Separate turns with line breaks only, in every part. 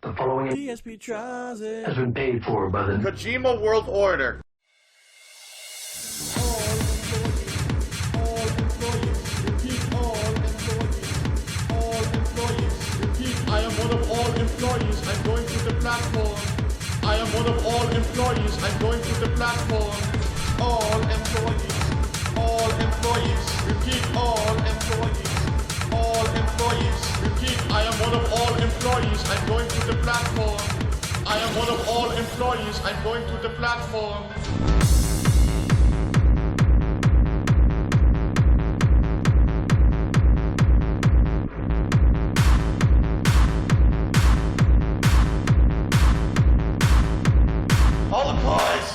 The following
DSP tries it.
has been paid for by the
Kojima World Order.
I am one of all employees, I'm going to the platform. I am one of all employees, I'm going to the platform. All employees, repeat, all employees, repeat. I am one of all employees, I'm going to the platform. I am one of all employees, I'm going to the platform.
All employees.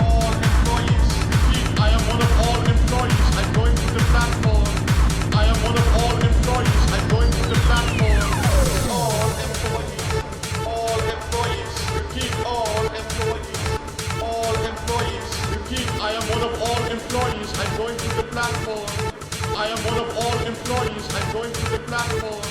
I am one of all employees, I'm going to the platform. All employees, repeat, all employees, repeat. I am one of all employees, I'm going to the platform. I am one of all employees, I'm going to the platform.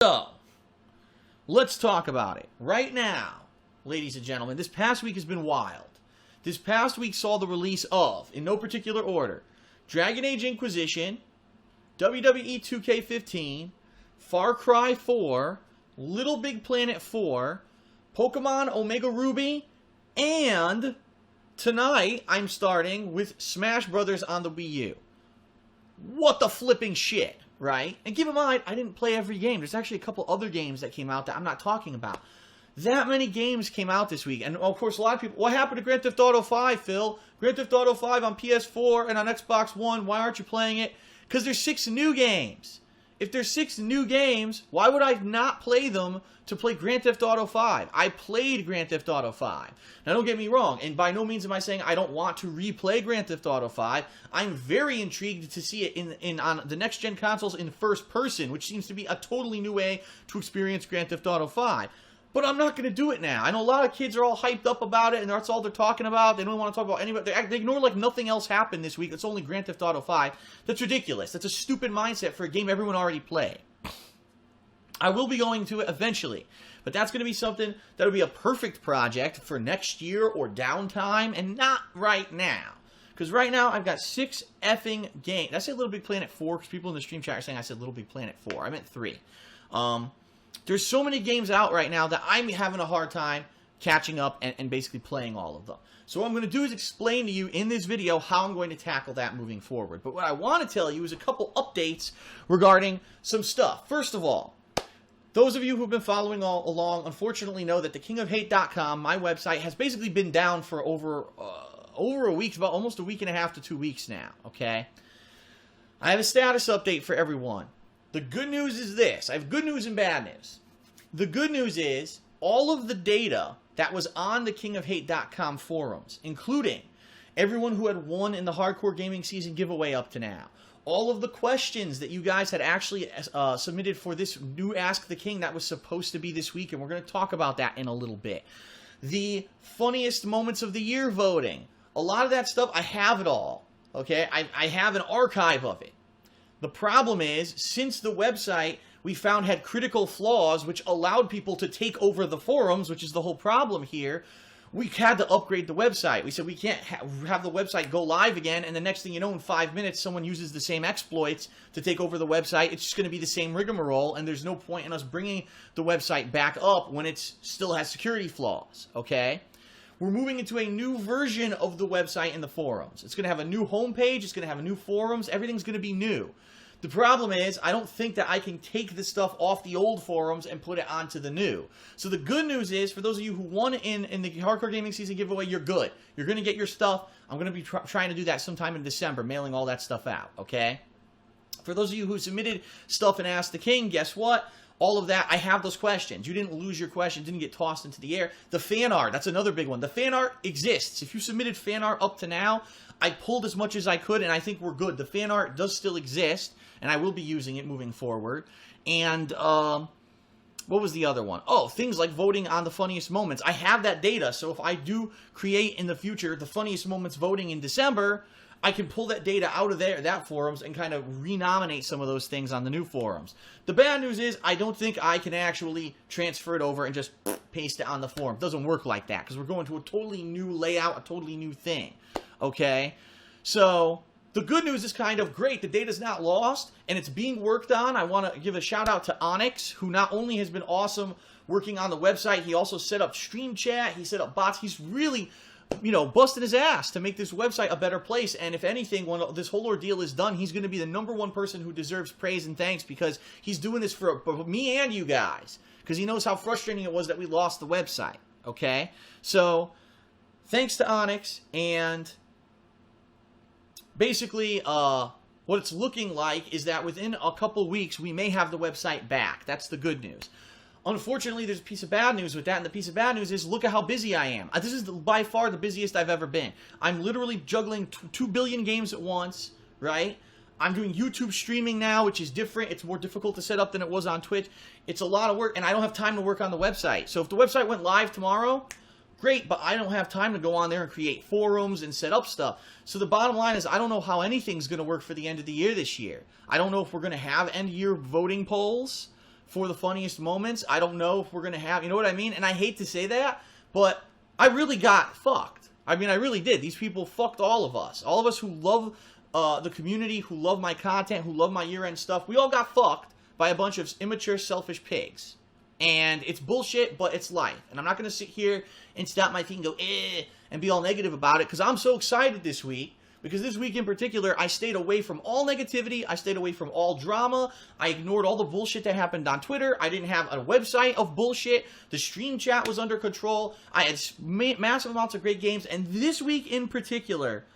So, let's talk about it. Right now, ladies and gentlemen, this past week has been wild. This past week saw the release of, in no particular order, Dragon Age Inquisition, WWE 2K15, Far Cry 4, Little Big Planet 4, Pokemon Omega Ruby, and tonight I'm starting with Smash Brothers on the Wii U. What the flipping shit, right? And keep in mind, I didn't play every game. There's actually a couple other games that came out that I'm not talking about. That many games came out this week. And, of course, a lot of people, what happened to Grand Theft Auto 5, Phil? Grand Theft Auto 5 on PS4 and on Xbox One, why aren't you playing it? Because there's 6 new games. If there's 6 new games, why would I not play them to play Grand Theft Auto 5? I played Grand Theft Auto 5. Now, don't get me wrong, and by no means am I saying I don't want to replay Grand Theft Auto 5. I'm very intrigued to see it on the next-gen consoles in first person, which seems to be a totally new way to experience Grand Theft Auto 5. But I'm not going to do it now. I know a lot of kids are all hyped up about it, and that's all they're talking about. They don't want to talk about anybody. They ignore like nothing else happened this week. It's only Grand Theft Auto 5. That's ridiculous. That's a stupid mindset for a game everyone already played. I will be going to it eventually, but that's going to be something that will be a perfect project for next year or downtime, and not right now. Because right now, I've got 6 effing games. Did I say Little Big Planet 4? Because people in the stream chat are saying I said Little Big Planet 4. I meant 3. There's so many games out right now that I'm having a hard time catching up and basically playing all of them. So what I'm going to do is explain to you in this video how I'm going to tackle that moving forward. But what I want to tell you is a couple updates regarding some stuff. First of all, those of you who've been following all along unfortunately know that thekingofhate.com, my website, has basically been down for over a week, about almost a week and a half to 2 weeks now, okay? I have a status update for everyone. The good news is this. I have good news and bad news. The good news is all of the data that was on the kingofhate.com forums, including everyone who had won in the Hardcore Gaming Season giveaway up to now, all of the questions that you guys had actually submitted for this new Ask the King that was supposed to be this week, and we're going to talk about that in a little bit. The funniest moments of the year voting, a lot of that stuff, I have it all, okay? I have an archive of it. The problem is, since the website we found had critical flaws, which allowed people to take over the forums, which is the whole problem here, we had to upgrade the website. We said we can't have the website go live again, and the next thing you know, in 5 minutes, someone uses the same exploits to take over the website. It's just going to be the same rigmarole, and there's no point in us bringing the website back up when it still has security flaws, okay? We're moving into a new version of the website and the forums. It's going to have a new homepage. It's going to have a new forums. Everything's going to be new. The problem is, I don't think that I can take this stuff off the old forums and put it onto the new. So the good news is, for those of you who won in the Hardcore Gaming Season giveaway, you're good. You're going to get your stuff. I'm going to be trying to do that sometime in December, mailing all that stuff out, okay? For those of you who submitted stuff and Ask the King, guess what? All of that, I have those questions. You didn't lose your question, didn't get tossed into the air. The fan art, that's another big one. The fan art exists. If you submitted fan art up to now, I pulled as much as I could, and I think we're good. The fan art does still exist, and I will be using it moving forward. And what was the other one? Oh, things like voting on the funniest moments. I have that data, so if I do create in the future the funniest moments voting in December, I can pull that data out of that forums and kind of renominate some of those things on the new forums. The bad news is I don't think I can actually transfer it over and just paste it on the forum. It doesn't work like that because we're going to a totally new layout, a totally new thing. Okay? So the good news is kind of great. The data's not lost and it's being worked on. I want to give a shout out to Onyx, who not only has been awesome working on the website, he also set up stream chat, he set up bots. He's really, you know, busting his ass to make this website a better place. And if anything, when this whole ordeal is done, he's going to be the #1 person who deserves praise and thanks, because he's doing this for me and you guys, because he knows how frustrating it was that we lost the website. Okay? So thanks to Onyx. And basically what it's looking like is that within a couple weeks we may have the website back. That's the good news. Unfortunately, there's a piece of bad news with that, and the piece of bad news is, look at how busy I am. This is by far the busiest I've ever been. I'm literally juggling 2 billion games at once, right? I'm doing YouTube streaming now, which is different. It's more difficult to set up than it was on Twitch. It's a lot of work, and I don't have time to work on the website. So if the website went live tomorrow, great, but I don't have time to go on there and create forums and set up stuff. So the bottom line is, I don't know how anything's going to work for the end of the year this year. I don't know if we're going to have end-of-year voting polls for the funniest moments. I don't know if we're going to have, you know what I mean? And I hate to say that, but I really got fucked. I mean, I really did. These people fucked all of us. All of us who love the community, who love my content, who love my year-end stuff, we all got fucked by a bunch of immature, selfish pigs. And it's bullshit, but it's life. And I'm not going to sit here and stamp my feet and go, and be all negative about it, because I'm so excited this week. Because this week in particular, I stayed away from all negativity. I stayed away from all drama. I ignored all the bullshit that happened on Twitter. I didn't have a website of bullshit. The stream chat was under control. I had massive amounts of great games. And this week in particular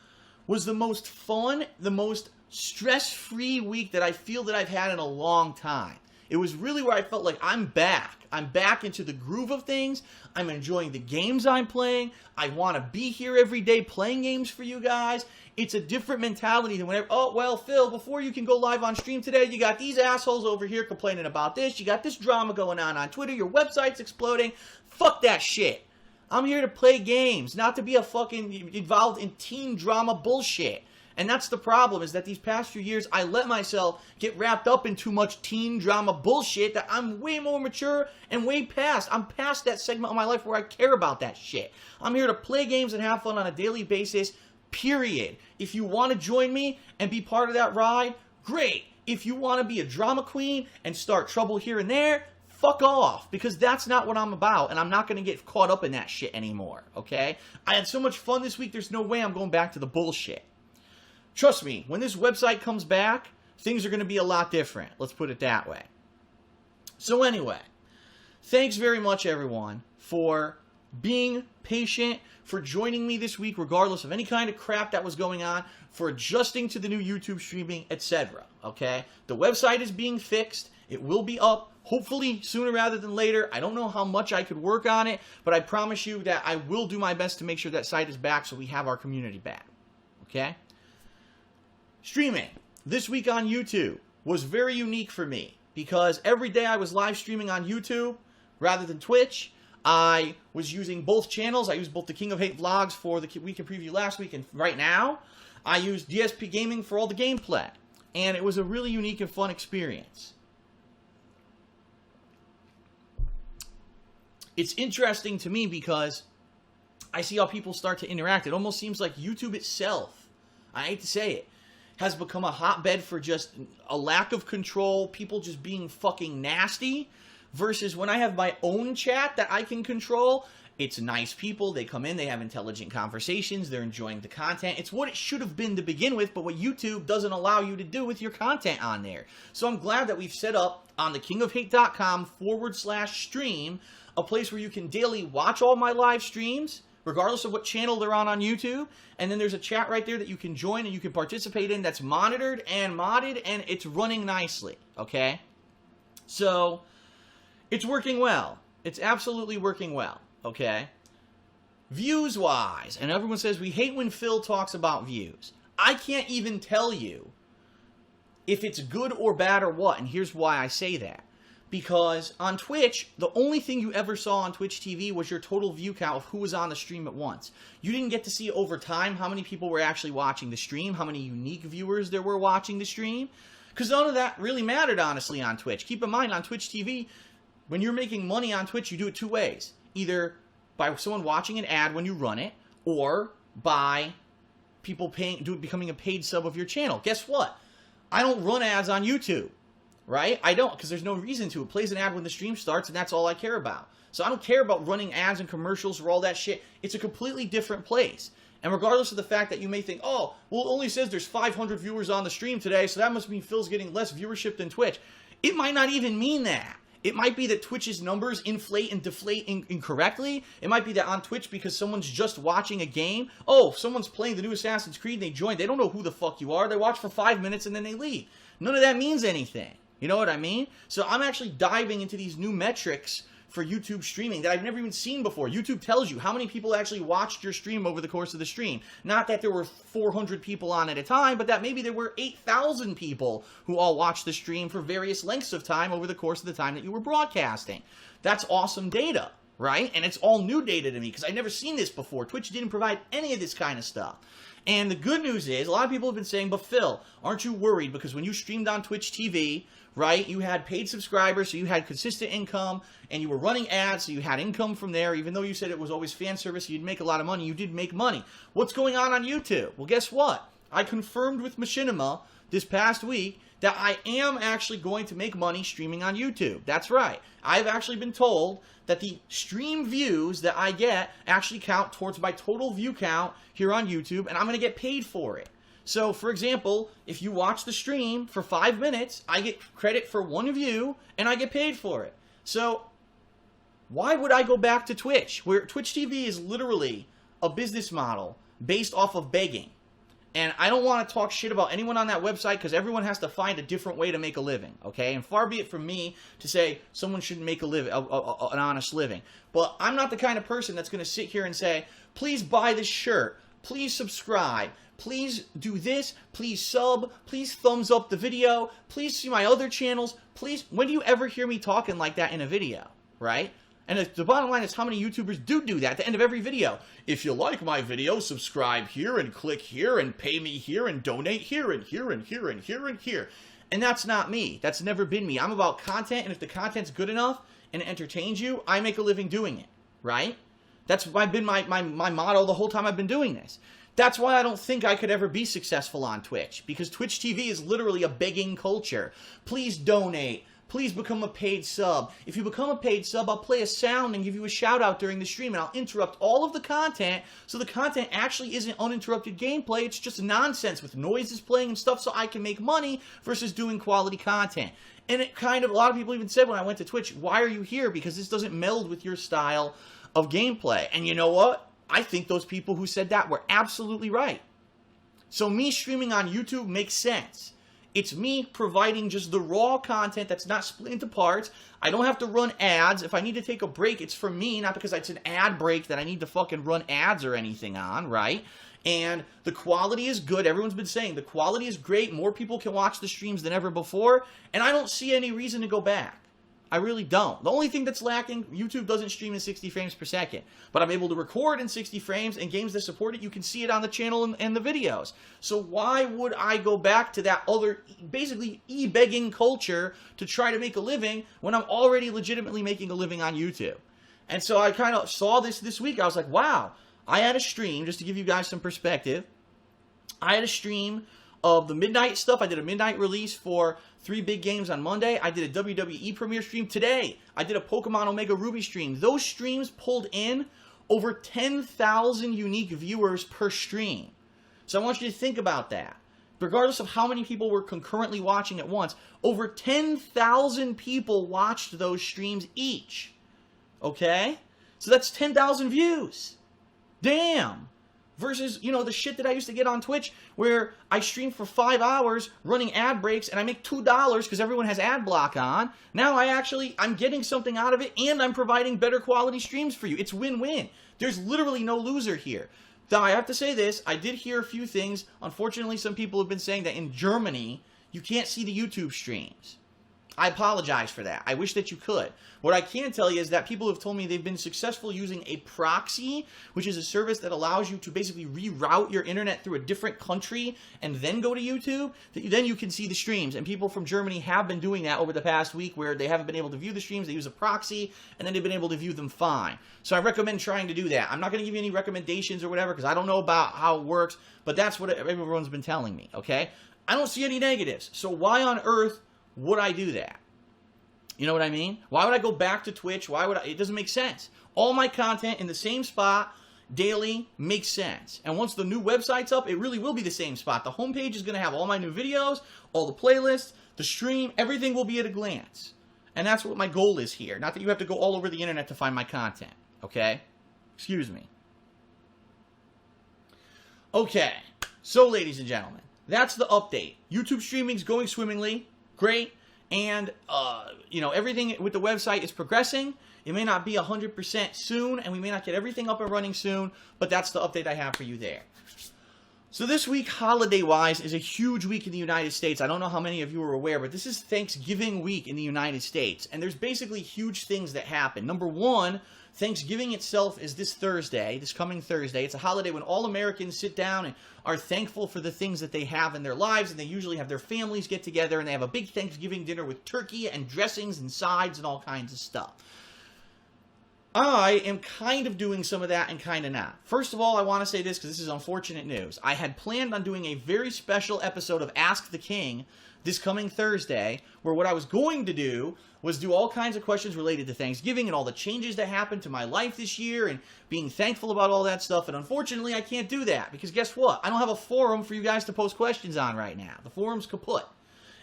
was the most fun, the most stress-free week that I feel that I've had in a long time. It was really where I felt like I'm back. I'm back into the groove of things. I'm enjoying the games I'm playing. I want to be here every day playing games for you guys. It's a different mentality than whenever, oh, well, Phil, before you can go live on stream today, you got these assholes over here complaining about this. You got this drama going on Twitter. Your website's exploding. Fuck that shit. I'm here to play games, not to be a fucking involved in teen drama bullshit. And that's the problem, is that these past few years, I let myself get wrapped up in too much teen drama bullshit that I'm way more mature and way past. I'm past that segment of my life where I care about that shit. I'm here to play games and have fun on a daily basis, period. If you want to join me and be part of that ride, great. If you want to be a drama queen and start trouble here and there, fuck off, because that's not what I'm about, and I'm not going to get caught up in that shit anymore, okay? I had so much fun this week, there's no way I'm going back to the bullshit. Trust me, when this website comes back, things are going to be a lot different. Let's put it that way. So anyway, thanks very much, everyone, for being patient, for joining me this week, regardless of any kind of crap that was going on, for adjusting to the new YouTube streaming, etc. Okay? The website is being fixed. It will be up, hopefully sooner rather than later. I don't know how much I could work on it, but I promise you that I will do my best to make sure that site is back so we have our community back. Okay? Streaming this week on YouTube was very unique for me because every day I was live streaming on YouTube rather than Twitch. I was using both channels. I used both the King of Hate vlogs for the week in preview last week, and right now I use DSP Gaming for all the gameplay. And it was a really unique and fun experience. It's interesting to me because I see how people start to interact. It almost seems like YouTube itself, I hate to say it, has become a hotbed for just a lack of control, people just being fucking nasty, versus when I have my own chat that I can control, it's nice people, they come in, they have intelligent conversations, they're enjoying the content. It's what it should have been to begin with, but what YouTube doesn't allow you to do with your content on there. So I'm glad that we've set up on thekingofhate.com/stream a place where you can daily watch all my live streams, regardless of what channel they're on YouTube, and then there's a chat right there that you can join and you can participate in that's monitored and modded, and it's running nicely, okay? So it's working well. It's absolutely working well, okay? Views-wise, and everyone says we hate when Phil talks about views. I can't even tell you if it's good or bad or what, and here's why I say that. Because on Twitch, the only thing you ever saw on Twitch TV was your total view count of who was on the stream at once. You didn't get to see over time how many people were actually watching the stream, how many unique viewers there were watching the stream. Because none of that really mattered, honestly, on Twitch. Keep in mind, on Twitch TV, when you're making money on Twitch, you do it two ways. Either by someone watching an ad when you run it, or by people becoming a paid sub of your channel. Guess what? I don't run ads on YouTube. Right? I don't, because there's no reason to. It plays an ad when the stream starts, and that's all I care about. So I don't care about running ads and commercials or all that shit. It's a completely different place. And regardless of the fact that you may think, oh, well, it only says there's 500 viewers on the stream today, so that must mean Phil's getting less viewership than Twitch. It might not even mean that. It might be that Twitch's numbers inflate and deflate incorrectly. It might be that on Twitch, because someone's just watching a game, oh, someone's playing the new Assassin's Creed and they joined. They don't know who the fuck you are. They watch for 5 minutes and then they leave. None of that means anything. You know what I mean? So I'm actually diving into these new metrics for YouTube streaming that I've never even seen before. YouTube tells you how many people actually watched your stream over the course of the stream. Not that there were 400 people on at a time, but that maybe there were 8,000 people who all watched the stream for various lengths of time over the course of the time that you were broadcasting. That's awesome data, right? And it's all new data to me because I've never seen this before. Twitch didn't provide any of this kind of stuff. And the good news is, a lot of people have been saying, but Phil, aren't you worried? Because when you streamed on Twitch TV, right, you had paid subscribers, so you had consistent income, and you were running ads, so you had income from there. Even though you said it was always fan service, so you'd make a lot of money, you did make money. What's going on YouTube? Well, guess what? I confirmed with Machinima this past week that I am actually going to make money streaming on YouTube. That's right. I've actually been told that the stream views that I get actually count towards my total view count here on YouTube, and I'm going to get paid for it. So, for example, if you watch the stream for 5 minutes, I get credit for 1 view, and I get paid for it. So, why would I go back to Twitch, where Twitch TV is literally a business model based off of begging? And I don't want to talk shit about anyone on that website because everyone has to find a different way to make a living, okay? And far be it from me to say someone shouldn't make a living, an honest living. But I'm not the kind of person that's going to sit here and say, please buy this shirt, please subscribe, please do this, please sub, please thumbs up the video, please see my other channels, please. When do you ever hear me talking like that in a video, right? And the bottom line is how many YouTubers do that at the end of every video. If you like my video, subscribe here and click here and pay me here and donate here and here and here and here and here. And that's not me. That's never been me. I'm about content, and if the content's good enough and it entertains you, I make a living doing it, right? That's been my motto the whole time I've been doing this. That's why I don't think I could ever be successful on Twitch, because Twitch TV is literally a begging culture. Please donate. please become a paid sub. If you become a paid sub, I'll play a sound and give you a shout out during the stream, and I'll interrupt all of the content, so the content actually isn't uninterrupted gameplay. It's just nonsense with noises playing and stuff, so I can make money versus doing quality content. And it kind of, a lot of people even said when I went to Twitch, why are you here? Because this doesn't meld with your style of gameplay. And you know what? I think those people who said that were absolutely right. So me streaming on YouTube makes sense. It's me providing just the raw content that's not split into parts. I don't have to run ads. If I need to take a break, it's for me, not because it's an ad break that I need to fucking run ads or anything on, right? And the quality is good. Everyone's been saying the quality is great. More people can watch the streams than ever before. And I don't see any reason to go back. I really don't. The only thing that's lacking, YouTube doesn't stream in 60 frames per second. But I'm able to record in 60 frames, and games that support it, you can see it on the channel and the videos. So why would I go back to that other, basically, e-begging culture to try to make a living when I'm already legitimately making a living on YouTube? And so I kind of saw this week. I was like, wow. I had a stream, just to give you guys some perspective. I had a stream of the midnight stuff. I did a midnight release for 3 big games on Monday. I did a WWE premiere stream today. I did a Pokemon Omega Ruby stream. Those streams pulled in over 10,000 unique viewers per stream. So I want you to think about that. Regardless of how many people were concurrently watching at once, over 10,000 people watched those streams each. Okay? So that's 10,000 views. Damn. Versus, you know, the shit that I used to get on Twitch where I stream for 5 hours running ad breaks and I make $2 because everyone has ad block on. Now I'm getting something out of it and I'm providing better quality streams for you. It's win-win. There's literally no loser here. Now, I have to say this. I did hear a few things. Unfortunately, some people have been saying that in Germany, you can't see the YouTube streams. I apologize for that. I wish that you could. What I can tell you is that people have told me they've been successful using a proxy, which is a service that allows you to basically reroute your internet through a different country and then go to YouTube. Then you can see the streams. And people from Germany have been doing that over the past week where they haven't been able to view the streams. They use a proxy, and then they've been able to view them fine. So I recommend trying to do that. I'm not going to give you any recommendations or whatever because I don't know about how it works, but that's what everyone's been telling me, okay? I don't see any negatives. So why on earth would I do that? You know what I mean? Why would I go back to Twitch? Why would I? It doesn't make sense. All my content in the same spot daily makes sense. And once the new website's up, it really will be the same spot. The homepage is going to have all my new videos, all the playlists, the stream, everything will be at a glance. And that's what my goal is here. Not that you have to go all over the internet to find my content. Okay? Excuse me. Okay. So, ladies and gentlemen, that's the update. YouTube streaming's going swimmingly. Great. And, you know, everything with the website is progressing. It may not be 100% soon, and we may not get everything up and running soon, but that's the update I have for you there. So this week, holiday-wise, is a huge week in the United States. I don't know how many of you are aware, but this is Thanksgiving week in the United States. And there's basically huge things that happen. Number one, Thanksgiving itself is this Thursday, this coming Thursday. It's a holiday when all Americans sit down and are thankful for the things that they have in their lives, and they usually have their families get together, and they have a big Thanksgiving dinner with turkey and dressings and sides and all kinds of stuff. I am kind of doing some of that and kind of not. First of all, I want to say this because this is unfortunate news. I had planned on doing a very special episode of Ask the King this coming Thursday, where what I was going to do was do all kinds of questions related to Thanksgiving and all the changes that happened to my life this year and being thankful about all that stuff. And unfortunately, I can't do that because guess what? I don't have a forum for you guys to post questions on right now. The forum's kaput.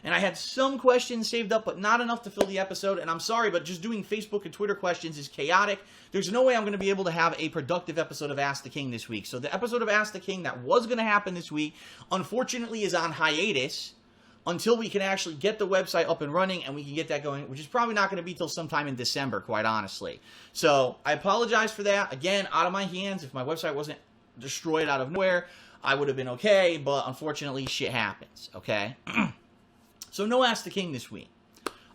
And I had some questions saved up, but not enough to fill the episode. And I'm sorry, but just doing Facebook and Twitter questions is chaotic. There's no way I'm going to be able to have a productive episode of Ask the King this week. So the episode of Ask the King that was going to happen this week, unfortunately, is on hiatus until we can actually get the website up and running and we can get that going, which is probably not going to be till sometime in December, quite honestly. So I apologize for that. Again, out of my hands. If my website wasn't destroyed out of nowhere, I would have been okay. But unfortunately, shit happens, okay? So no Ask the King this week.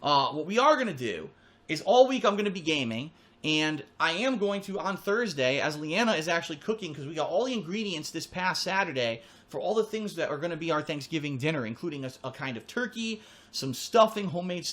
What we are going to do is all week I'm going to be gaming, and I am going to, on Thursday, as Leanna is actually cooking, because we got all the ingredients this past Saturday for all the things that are going to be our Thanksgiving dinner, including a kind of turkey, some stuffing, homemade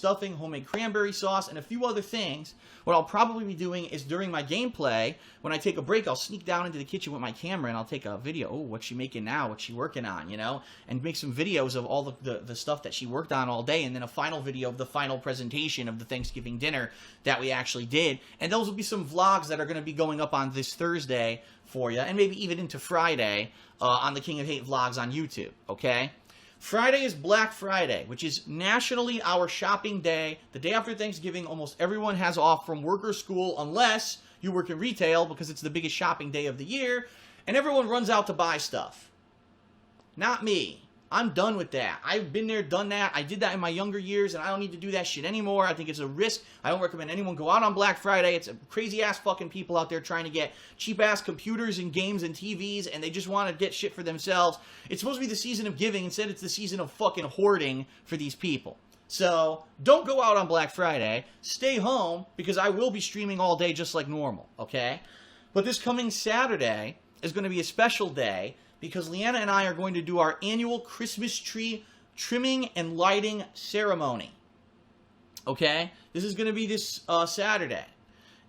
cranberry sauce, and a few other things. What I'll probably be doing is during my gameplay, when I take a break, I'll sneak down into the kitchen with my camera and I'll take a video. Oh, what's she making now? What's she working on? You know, and make some videos of all the stuff that she worked on all day, and then a final video of the final presentation of the Thanksgiving dinner that we actually did. And those will be some vlogs that are going to be going up on this Thursday for you, and maybe even into Friday on the King of Hate vlogs on YouTube, okay? Friday is Black Friday, which is nationally our shopping day. The day after Thanksgiving, almost everyone has off from work or school, unless you work in retail, because it's the biggest shopping day of the year, and everyone runs out to buy stuff. Not me. I'm done with that. I've been there, done that. I did that in my younger years, and I don't need to do that shit anymore. I think it's a risk. I don't recommend anyone go out on Black Friday. It's crazy-ass fucking people out there trying to get cheap-ass computers and games and TVs, and they just want to get shit for themselves. It's supposed to be the season of giving. Instead, it's the season of fucking hoarding for these people. So, don't go out on Black Friday. Stay home, because I will be streaming all day just like normal, okay? But this coming Saturday is going to be a special day, because Leanna and I are going to do our annual Christmas tree trimming and lighting ceremony. Okay? This is going to be this Saturday.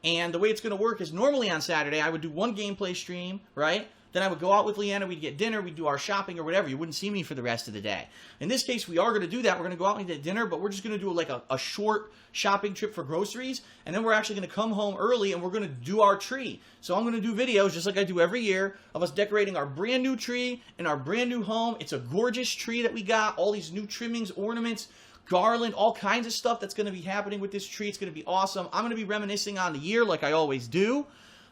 And the way it's going to work is normally on Saturday, I would do one gameplay stream, right? Then I would go out with Leanna, we'd get dinner, we'd do our shopping or whatever. You wouldn't see me for the rest of the day. In this case, we are going to do that. We're going to go out and get dinner, but we're just going to do like a short shopping trip for groceries. And then we're actually going to come home early and we're going to do our tree. So I'm going to do videos, just like I do every year, of us decorating our brand new tree in our brand new home. It's a gorgeous tree that we got. All these new trimmings, ornaments, garland, all kinds of stuff that's going to be happening with this tree. It's going to be awesome. I'm going to be reminiscing on the year like I always do.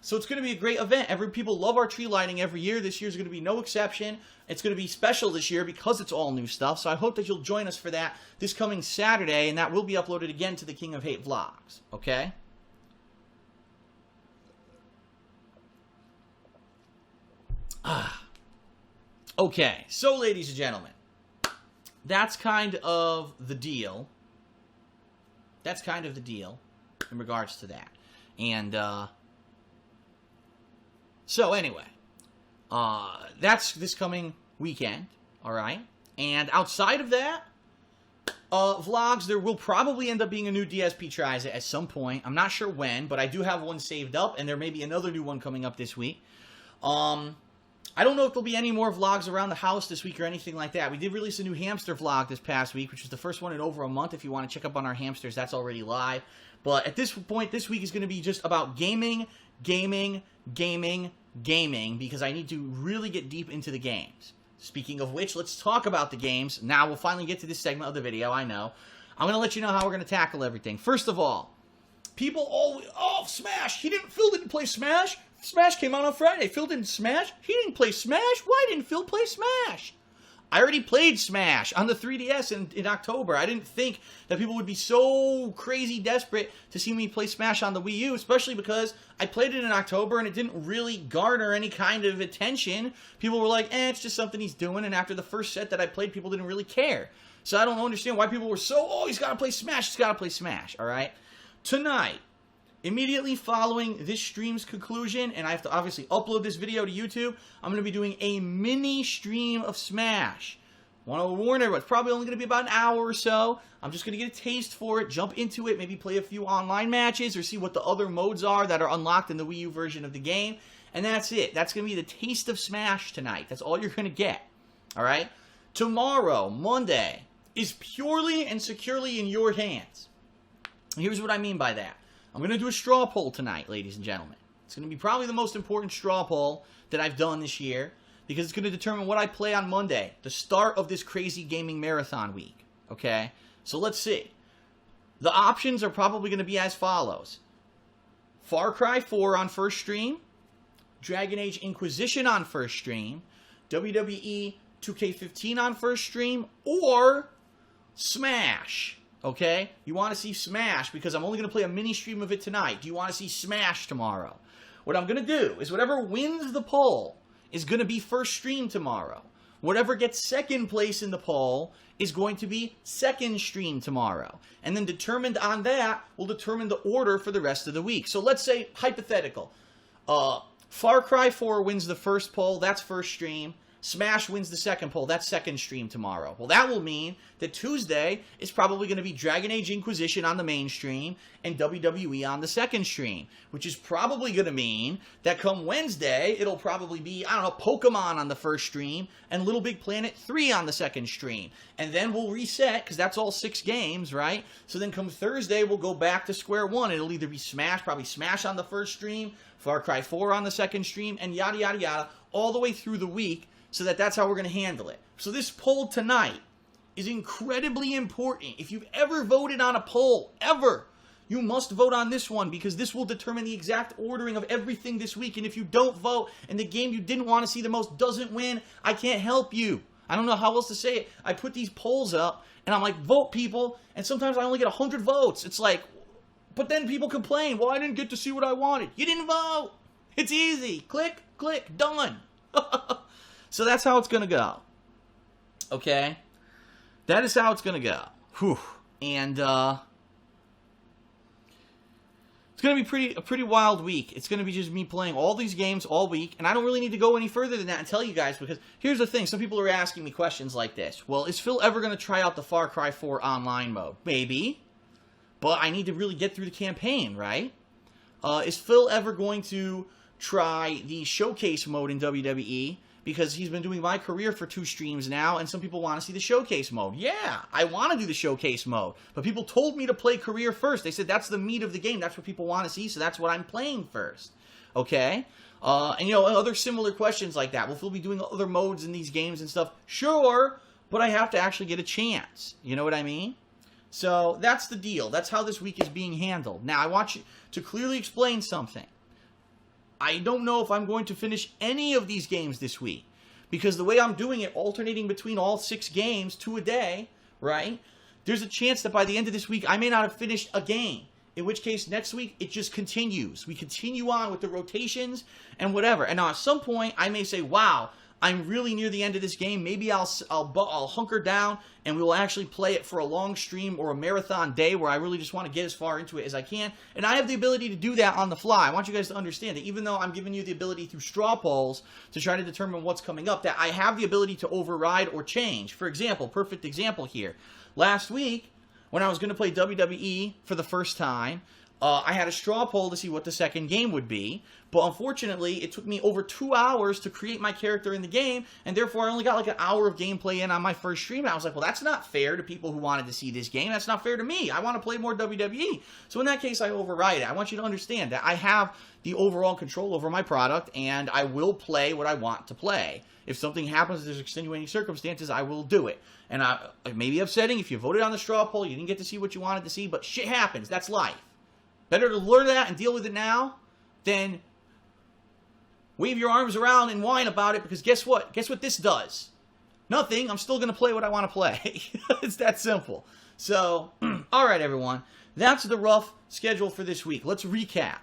So it's going to be a great event. People love our tree lighting every year. This year's going to be no exception. It's going to be special this year because it's all new stuff. So I hope that you'll join us for that this coming Saturday, and that will be uploaded again to the King of Hate vlogs. Okay? Okay. So, ladies and gentlemen, that's kind of the deal. That's kind of the deal in regards to that. And, so anyway, that's this coming weekend, all right? And outside of that, vlogs, there will probably end up being a new DSP tries at some point. I'm not sure when, but I do have one saved up, and there may be another new one coming up this week. I don't know if there'll be any more vlogs around the house this week or anything like that. We did release a new hamster vlog this past week, which was the first one in over a month. If you want to check up on our hamsters, that's already live. But at this point, this week is going to be just about gaming, because I need to really get deep into the games. Speaking of which, let's talk about the games. Now we'll finally get to this segment of the video, I know. I'm going to let you know how we're going to tackle everything. First of all, people always, oh, Smash, Phil didn't play Smash. Smash came out on Friday. Phil didn't Smash. He didn't play Smash. Why didn't Phil play Smash? I already played Smash on the 3DS in October. I didn't think that people would be so crazy desperate to see me play Smash on the Wii U, especially because I played it in October and it didn't really garner any kind of attention. People were like, it's just something he's doing, and after the first set that I played, people didn't really care. So I don't understand why people were so, he's got to play Smash, all right? Tonight, immediately following this stream's conclusion, and I have to obviously upload this video to YouTube, I'm going to be doing a mini stream of Smash. Want to warn everyone, it's probably only going to be about an hour or so. I'm just going to get a taste for it, jump into it, maybe play a few online matches, or see what the other modes are that are unlocked in the Wii U version of the game. And that's it. That's going to be the taste of Smash tonight. That's all you're going to get. Alright? Tomorrow, Monday, is purely and securely in your hands. Here's what I mean by that. I'm going to do a straw poll tonight, ladies and gentlemen. It's going to be probably the most important straw poll that I've done this year, because it's going to determine what I play on Monday, the start of this crazy gaming marathon week. Okay? So let's see. The options are probably going to be as follows. Far Cry 4 on first stream, Dragon Age Inquisition on first stream, WWE 2K15 on first stream, or Smash. Okay? You want to see Smash, because I'm only going to play a mini stream of it tonight. Do you want to see Smash tomorrow? What I'm going to do is whatever wins the poll is going to be first stream tomorrow. Whatever gets second place in the poll is going to be second stream tomorrow. And then determined on that will determine the order for the rest of the week. So let's say, hypothetical, Far Cry 4 wins the first poll. That's first stream. Smash wins the second poll. That's second stream tomorrow. Well, that will mean that Tuesday is probably going to be Dragon Age Inquisition on the main stream and WWE on the second stream, which is probably going to mean that come Wednesday, it'll probably be, I don't know, Pokemon on the first stream and Little Big Planet 3 on the second stream. And then we'll reset, because that's all 6 games, right? So then come Thursday, we'll go back to square one. It'll either be Smash, probably Smash on the first stream, Far Cry 4 on the second stream, and yada, yada, yada, all the way through the week. So that's how we're going to handle it. So this poll tonight is incredibly important. If you've ever voted on a poll, ever, you must vote on this one, because this will determine the exact ordering of everything this week. And if you don't vote and the game you didn't want to see the most doesn't win, I can't help you. I don't know how else to say it. I put these polls up and I'm like, vote, people. And sometimes I only get 100 votes. It's like, but then people complain, well, I didn't get to see what I wanted. You didn't vote. It's easy. Click, click, done. So that's how it's going to go. Okay? That is how it's going to go. Whew. And, it's going to be a pretty wild week. It's going to be just me playing all these games all week, and I don't really need to go any further than that and tell you guys, because here's the thing. Some people are asking me questions like this. Well, is Phil ever going to try out the Far Cry 4 online mode? Maybe. But I need to really get through the campaign, right? Is Phil ever going to try the showcase mode in WWE? Because he's been doing my career for 2 streams now, and some people want to see the showcase mode. Yeah, I want to do the showcase mode. But people told me to play career first. They said that's the meat of the game. That's what people want to see, so that's what I'm playing first. Okay? And, other similar questions like that. Will Phil be doing other modes in these games and stuff? Sure, but I have to actually get a chance. You know what I mean? So, that's the deal. That's how this week is being handled. Now, I want you to clearly explain something. I don't know if I'm going to finish any of these games this week, because the way I'm doing it, alternating between all 6 games, 2 a day, right? There's a chance that by the end of this week, I may not have finished a game. In which case, next week, it just continues. We continue on with the rotations and whatever. And now at some point, I may say, wow, I'm really near the end of this game. Maybe I'll hunker down and we will actually play it for a long stream or a marathon day where I really just want to get as far into it as I can. And I have the ability to do that on the fly. I want you guys to understand that even though I'm giving you the ability through straw polls to try to determine what's coming up, that I have the ability to override or change. For example, perfect example here. Last week, when I was going to play WWE for the first time, I had a straw poll to see what the second game would be, but unfortunately, it took me over 2 hours to create my character in the game, and therefore I only got like an hour of gameplay in on my first stream, and I was like, well, that's not fair to people who wanted to see this game. That's not fair to me. I want to play more WWE. So in that case, I override it. I want you to understand that I have the overall control over my product, and I will play what I want to play. If something happens, there's extenuating circumstances, I will do it. And it may be upsetting if you voted on the straw poll, you didn't get to see what you wanted to see, but shit happens. That's life. Better to learn that and deal with it now than wave your arms around and whine about it, because guess what? Guess what this does? Nothing. I'm still going to play what I want to play. It's that simple. So, all right, everyone. That's the rough schedule for this week. Let's recap.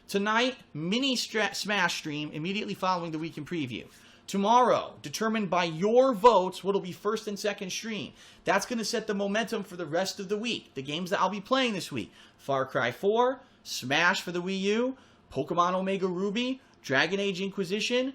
Tonight, mini Smash stream immediately following the weekend preview. Tomorrow, determined by your votes, what'll be first and second stream. That's going to set the momentum for the rest of the week. The games that I'll be playing this week: Far Cry 4, Smash for the Wii U, Pokemon Omega Ruby, Dragon Age Inquisition,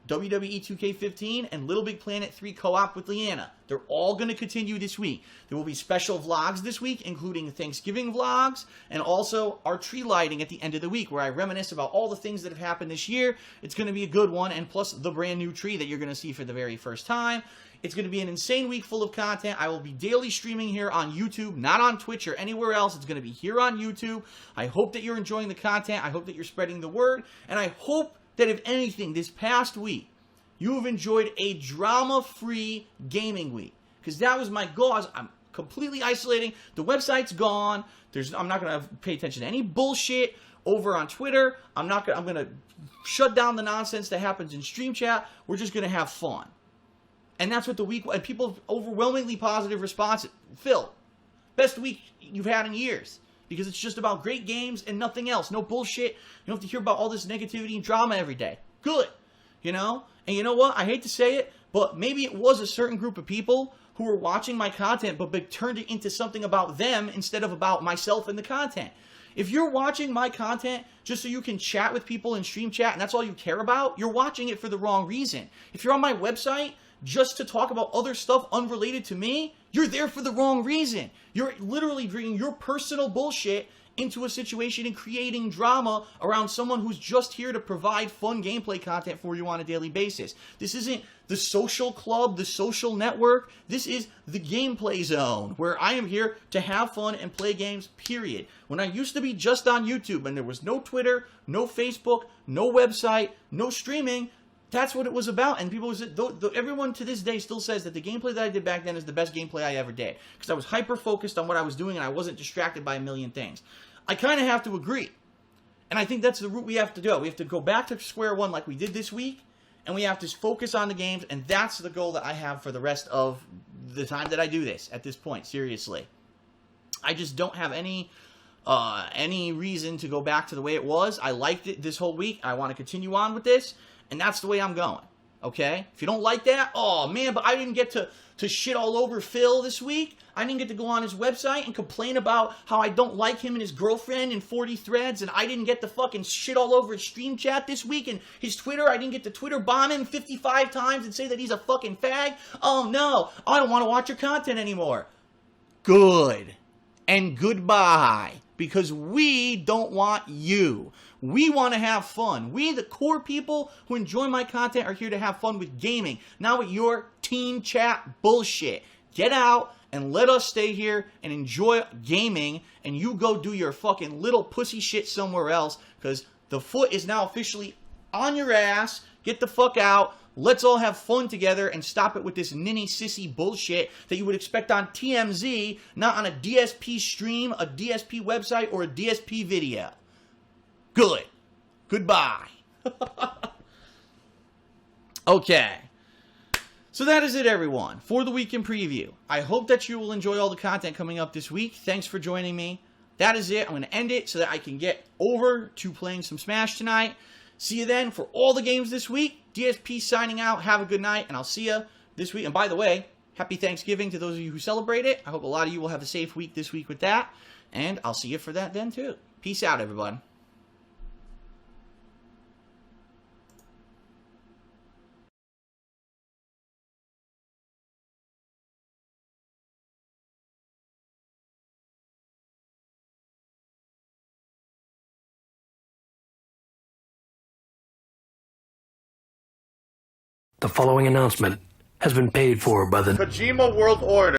WWE 2K15, and Little Big Planet 3 co-op with Leanna. They're all going to continue this week. There will be special vlogs this week, including Thanksgiving vlogs, and also our tree lighting at the end of the week, where I reminisce about all the things that have happened this year. It's going to be a good one, and plus the brand new tree that you're going to see for the very first time. It's going to be an insane week full of content. I will be daily streaming here on YouTube, not on Twitch or anywhere else. It's going to be here on YouTube. I hope that you're enjoying the content. I hope that you're spreading the word, and I hope that if anything, this past week, you have enjoyed a drama-free gaming week. Because that was my goal. I'm completely isolating. The website's gone. I'm not going to pay attention to any bullshit over on Twitter. I'm going to shut down the nonsense that happens in Stream Chat. We're just going to have fun. And that's what the week, and people overwhelmingly positive response. Phil, best week you've had in years. Because it's just about great games and nothing else. No bullshit. You don't have to hear about all this negativity and drama every day. Good. You know? And you know what? I hate to say it, but maybe it was a certain group of people who were watching my content, but turned it into something about them instead of about myself and the content. If you're watching my content just so you can chat with people in stream chat and that's all you care about, you're watching it for the wrong reason. If you're on my website just to talk about other stuff unrelated to me, you're there for the wrong reason. You're literally bringing your personal bullshit into a situation and creating drama around someone who's just here to provide fun gameplay content for you on a daily basis. This isn't the social club, the social network. This is the gameplay zone, where I am here to have fun and play games, period. When I used to be just on YouTube and there was no Twitter, no Facebook, no website, no streaming, that's what it was about. And people, everyone to this day still says that the gameplay that I did back then is the best gameplay I ever did. Because I was hyper-focused on what I was doing and I wasn't distracted by a million things. I kind of have to agree. And I think that's the route we have to do. We have to go back to square one like we did this week. And we have to focus on the games. And that's the goal that I have for the rest of the time that I do this at this point. Seriously. I just don't have any reason to go back to the way it was. I liked it this whole week. I want to continue on with this. And that's the way I'm going, okay? If you don't like that, oh, man, but I didn't get to shit all over Phil this week. I didn't get to go on his website and complain about how I don't like him and his girlfriend in 40 threads, and I didn't get to fucking shit all over his stream chat this week, and his Twitter, I didn't get to Twitter bomb him 55 times and say that he's a fucking fag. Oh, no, I don't want to watch your content anymore. Good. And goodbye. Because we don't want you. We want to have fun. We, the core people who enjoy my content, are here to have fun with gaming, not with your teen chat bullshit. Get out and let us stay here and enjoy gaming, and you go do your fucking little pussy shit somewhere else, because the foot is now officially on your ass. Get the fuck out. Let's all have fun together and stop it with this ninny sissy bullshit that you would expect on TMZ, not on a DSP stream, a DSP website, or a DSP video. Good. Goodbye. Okay. So that is it, everyone, for the week in preview. I hope that you will enjoy all the content coming up this week. Thanks for joining me. That is it. I'm going to end it so that I can get over to playing some Smash tonight. See you then for all the games this week. DSP signing out. Have a good night, and I'll see you this week. And by the way, happy Thanksgiving to those of you who celebrate it. I hope a lot of you will have a safe week this week with that. And I'll see you for that then, too. Peace out, everyone.
The following announcement has been paid for by the
Kojima World Order.